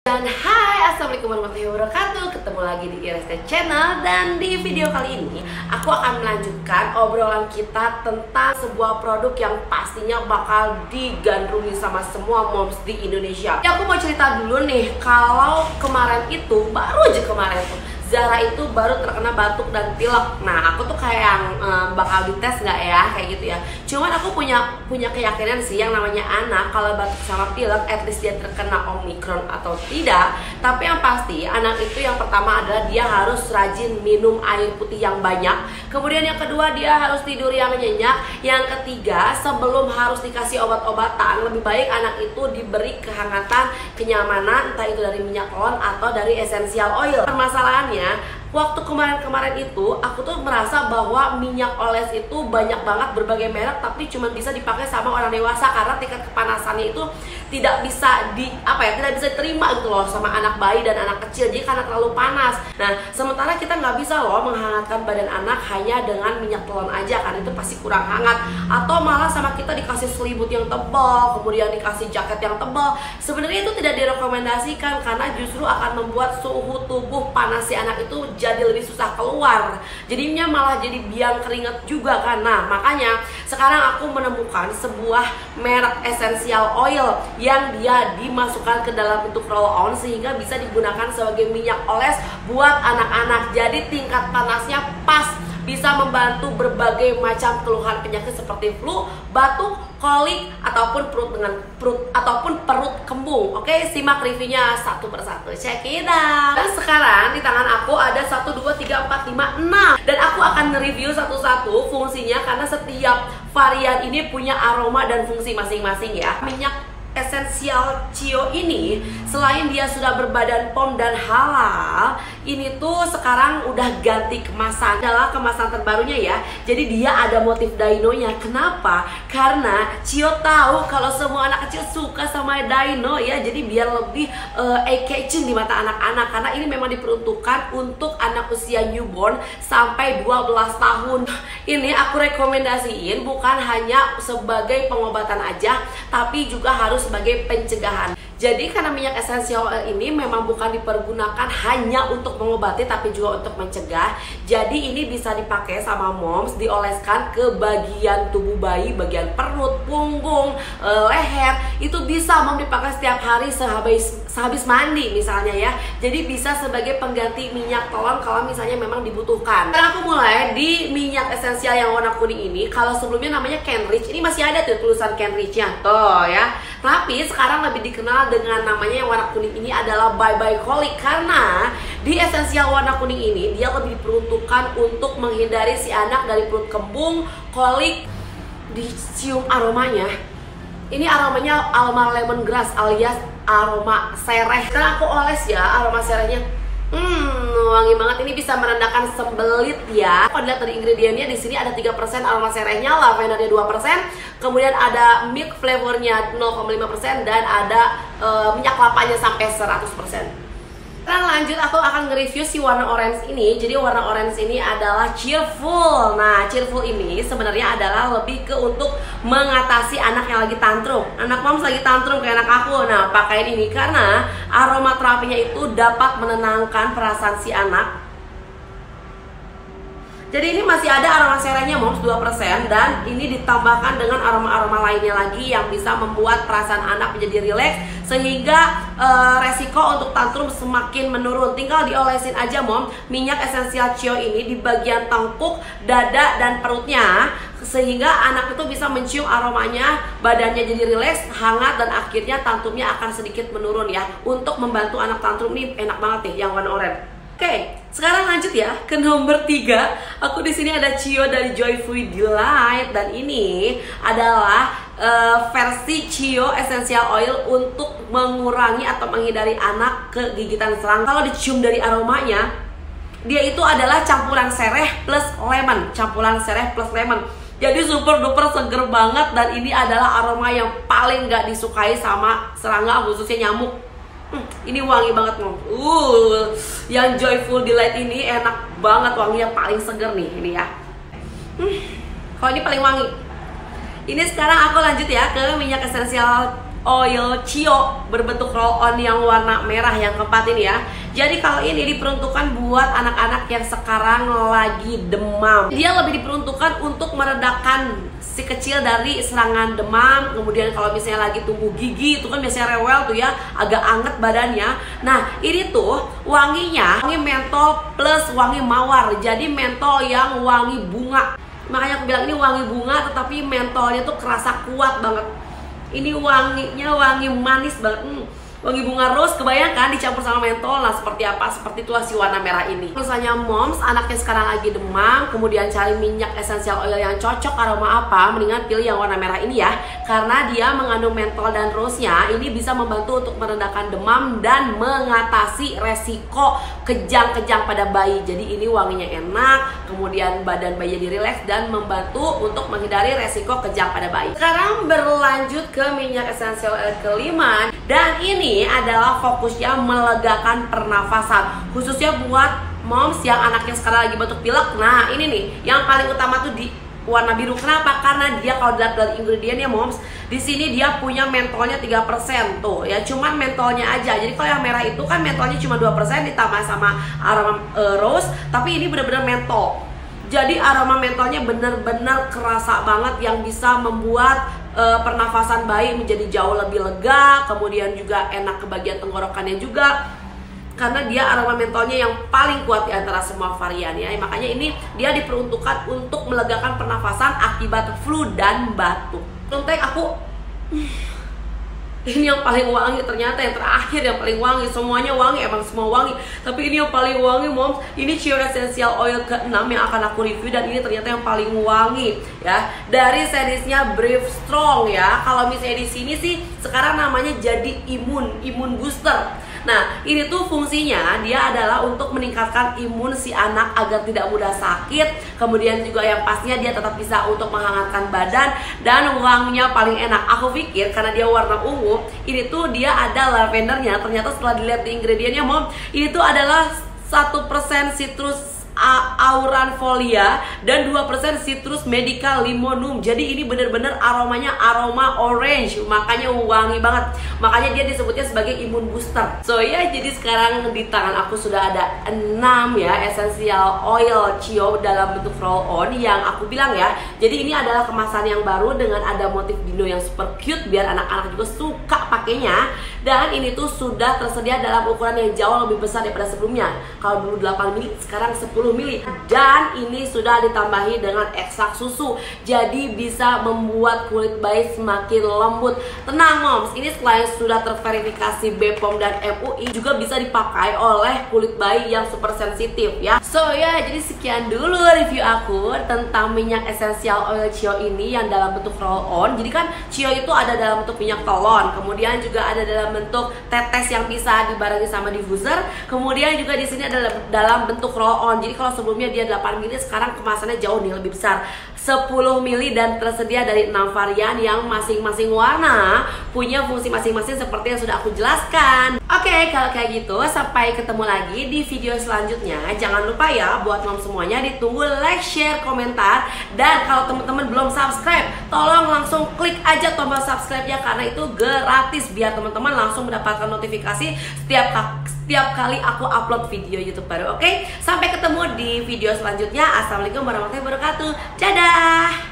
Dan hai, assalamualaikum warahmatullahi wabarakatuh. Ketemu lagi di IRST Channel. Dan di video kali ini aku akan melanjutkan obrolan kita tentang sebuah produk yang pastinya bakal digandrungi sama semua moms di Indonesia. Ya, aku mau cerita dulu nih, kalau kemarin itu, baru aja kemarin tuh Zara itu baru terkena batuk dan pilek. Nah, aku tuh kayak yang bakal dites nggak ya, kayak gitu ya. Cuman aku punya keyakinan sih, yang namanya anak kalau batuk sama pilek, at least dia terkena Omicron atau tidak. Tapi yang pasti anak itu yang pertama adalah dia harus rajin minum air putih yang banyak. Kemudian yang kedua, dia harus tidur yang nyenyak. Yang ketiga, sebelum harus dikasih obat-obatan, lebih baik anak itu diberi kehangatan, kenyamanan, entah itu dari minyak telon atau dari essential oil. Permasalahannya, waktu kemarin itu aku tuh merasa bahwa minyak oles itu banyak banget berbagai merek, tapi cuma bisa dipakai sama orang dewasa karena tingkat kepanasannya itu tidak bisa tidak bisa diterima gitu loh sama anak bayi dan anak kecil, jadi karena terlalu panas. Nah, sementara kita nggak bisa loh menghangatkan badan anak hanya dengan minyak telon aja, kan itu pasti kurang hangat. Atau malah sama kita dikasih selimut yang tebal, kemudian dikasih jaket yang tebal. Sebenarnya itu tidak direkomendasikan karena justru akan membuat suhu tubuh panas si anak itu jadi lebih susah keluar, jadinya malah jadi biang keringat juga kan. Nah, makanya sekarang aku menemukan sebuah merek essential oil yang dia dimasukkan ke dalam bentuk roll on sehingga bisa digunakan sebagai minyak oles buat anak-anak. Jadi tingkat panasnya pas, bisa membantu berbagai macam keluhan penyakit seperti flu, batuk, kolik, ataupun perut kembung. Oke, simak reviewnya satu persatu. Check it out. Dan sekarang di tangan aku ada 1, 2, 3, 4, 5, 6. Dan aku akan nge-review satu-satu fungsinya karena setiap varian ini punya aroma dan fungsi masing-masing ya. Minyak Essential CIO ini, selain dia sudah berbadan POM dan halal, ini tuh sekarang udah ganti kemasan, adalah kemasan terbarunya ya. Jadi dia ada motif dinonya. Kenapa? Karena CIO tahu kalau semua anak kecil suka sama dino ya. Jadi biar lebih eye-catching di mata anak-anak, karena ini memang diperuntukkan untuk anak usia newborn sampai 12 tahun. Ini aku rekomendasiin bukan hanya sebagai pengobatan aja, tapi juga harus sebagai pencegahan. Jadi karena minyak essential oil ini memang bukan dipergunakan hanya untuk mengobati, tapi juga untuk mencegah. Jadi ini bisa dipakai sama moms, dioleskan ke bagian tubuh bayi, bagian perut, punggung, leher. Itu bisa mom dipakai setiap hari sehabis mandi misalnya ya. Jadi bisa sebagai pengganti minyak telon kalau misalnya memang dibutuhkan. Sekarang aku mulai di minyak esensial yang warna kuning ini. Kalau sebelumnya namanya Kenrich, ini masih ada tuh tulisan Kenrichnya tuh ya. Tapi sekarang lebih dikenal dengan namanya yang warna kuning ini adalah Bye Bye Colic, karena di esensial warna kuning ini dia lebih diperuntukkan untuk menghindari si anak dari perut kembung, kolik. Dicium aromanya, ini aromanya aroma lemongrass alias aroma sereh. Sekarang aku oles ya aroma serehnya. Wangi banget. Ini bisa merendahkan sembelit ya. Kalau dilihat dari ingredientnya, di sini ada 3% aroma serehnya, lavendernya 2%, kemudian ada milk flavornya 0,5%, dan ada minyak kelapanya sampai 100%. Sekarang lanjut, aku akan nge-review si warna orange ini. Jadi warna orange ini adalah cheerful. Nah, cheerful ini sebenarnya adalah lebih ke untuk mengatasi anak yang lagi tantrum. Anak moms lagi tantrum kayak anak aku. Nah, pakai ini karena aromaterapinya itu dapat menenangkan perasaan si anak. Jadi ini masih ada aroma serehnya moms 2%, dan ini ditambahkan dengan aroma-aroma lainnya lagi yang bisa membuat perasaan anak menjadi rileks sehingga resiko untuk tantrum semakin menurun. Tinggal diolesin aja mom minyak esensial CIO ini di bagian tengkuk, dada, dan perutnya, sehingga anak itu bisa mencium aromanya, badannya jadi rileks, hangat, dan akhirnya tantrumnya akan sedikit menurun ya. Untuk membantu anak tantrum ini enak banget nih yang warna oranye. Oke, sekarang lanjut ya ke nomor 3. Aku di sini ada CIO dari Joyful Delight, dan ini adalah versi CIO Essential Oil untuk mengurangi atau menghindari anak kegigitan serangga. Kalau dicium dari aromanya, dia itu adalah campuran sereh plus lemon, Jadi super duper seger banget, dan ini adalah aroma yang paling gak disukai sama serangga, khususnya nyamuk. Ini wangi banget mom. Yang Joyful Delight ini enak banget, wanginya paling seger nih ini ya. Kalau ini paling wangi. Ini sekarang aku lanjut ya ke minyak esensial Oil Cio berbentuk roll on yang warna merah yang keempat ini ya. Jadi kalau ini diperuntukkan buat anak-anak yang sekarang lagi demam. Dia lebih diperuntukkan untuk meredakan si kecil dari serangan demam. Kemudian kalau misalnya lagi tumbuh gigi itu kan biasanya rewel tuh ya, agak anget badannya. Nah ini tuh wanginya wangi mentol plus wangi mawar. Jadi mentol yang wangi bunga. Makanya aku bilang ini wangi bunga tetapi mentolnya tuh kerasa kuat banget. Ini wanginya wangi manis banget. Wangi bunga rose, kebayangkan dicampur sama mentol. Nah seperti apa? Seperti itu si warna merah ini. Misalnya moms, anaknya sekarang lagi demam, kemudian cari minyak essential oil yang cocok aroma apa, mendingan pilih yang warna merah ini ya. Karena dia mengandung mentol dan rose-nya. Ini bisa membantu untuk meredakan demam dan mengatasi resiko kejang-kejang pada bayi. Jadi ini wanginya enak, kemudian badan bayi jadi rileks dan membantu untuk menghindari resiko kejang pada bayi. Sekarang berlanjut ke minyak essential oil kelima. Dan ini adalah fokusnya melegakan pernafasan, khususnya buat moms yang anaknya sekarang lagi batuk pilek. Nah ini nih yang paling utama tuh di warna biru. Kenapa? Karena dia kalau dilihat dari ingredientnya moms, di sini dia punya mentolnya 3% tuh ya, cuman mentolnya aja. Jadi kalau yang merah itu kan mentolnya cuma 2% ditambah sama aroma rose, tapi ini bener-bener mentol. Jadi aroma mentolnya bener-bener kerasa banget yang bisa membuat pernafasan bayi menjadi jauh lebih lega. Kemudian juga enak ke bagian tenggorokannya juga, karena dia aroma mentolnya yang paling kuat di antara semua varian ya. Makanya ini dia diperuntukkan untuk melegakan pernafasan akibat flu dan batuk. Untuk aku ini yang paling wangi, ternyata yang terakhir yang paling wangi. Semuanya wangi, emang semua wangi, tapi ini yang paling wangi moms. Ini Cio Essential Oil ke-6 yang akan aku review, dan ini ternyata yang paling wangi ya, dari seriesnya Brave Strong ya. Kalau misalnya di sini sih sekarang namanya jadi imun booster. Nah ini tuh fungsinya dia adalah untuk meningkatkan imun si anak agar tidak mudah sakit. Kemudian juga yang pastinya dia tetap bisa untuk menghangatkan badan, dan wanginya paling enak. Aku pikir karena dia warna ungu, ini tuh dia ada lavendernya. Ternyata setelah dilihat di ingredientnya mom, ini tuh adalah 1% citrus auranfolia dan 2% citrus medica limonum. Jadi ini bener-bener aromanya aroma orange, makanya wangi banget. Makanya dia disebutnya sebagai imun booster. So ya, jadi sekarang di tangan aku sudah ada 6 ya essential oil Cio dalam bentuk roll on yang aku bilang ya. Jadi ini adalah kemasan yang baru dengan ada motif dino yang super cute biar anak-anak juga suka pakainya. Dan ini tuh sudah tersedia dalam ukuran yang jauh lebih besar daripada sebelumnya. Kalau dulu 8 mili, sekarang 10 mili. Dan ini sudah ditambahi dengan ekstrak susu, jadi bisa membuat kulit bayi semakin lembut. Tenang moms, ini selain sudah terverifikasi BPOM dan MUI, juga bisa dipakai oleh kulit bayi yang super sensitif ya. So ya, jadi sekian dulu review aku tentang minyak essential oil Cio ini yang dalam bentuk roll on. Jadi kan Cio itu ada dalam bentuk minyak telon, kemudian juga ada dalam bentuk tetes yang bisa dibarengi sama diffuser, kemudian juga di sini ada dalam bentuk roll on. Jadi kalau sebelumnya dia 8 mili, sekarang kemasannya jauh nih lebih besar, 10 mili, dan tersedia dari 6 varian yang masing-masing warna punya fungsi masing-masing seperti yang sudah aku jelaskan. Oke, kalau kayak gitu sampai ketemu lagi di video selanjutnya. Jangan lupa ya buat mom semuanya, ditunggu like, share, komentar, dan kalau teman-teman belum subscribe, tolong langsung klik aja tombol subscribe-nya karena itu gratis biar teman-teman langsung mendapatkan notifikasi setiap kali aku upload video YouTube baru. Oke, sampai ketemu di video selanjutnya. Assalamualaikum warahmatullahi wabarakatuh. Dadah.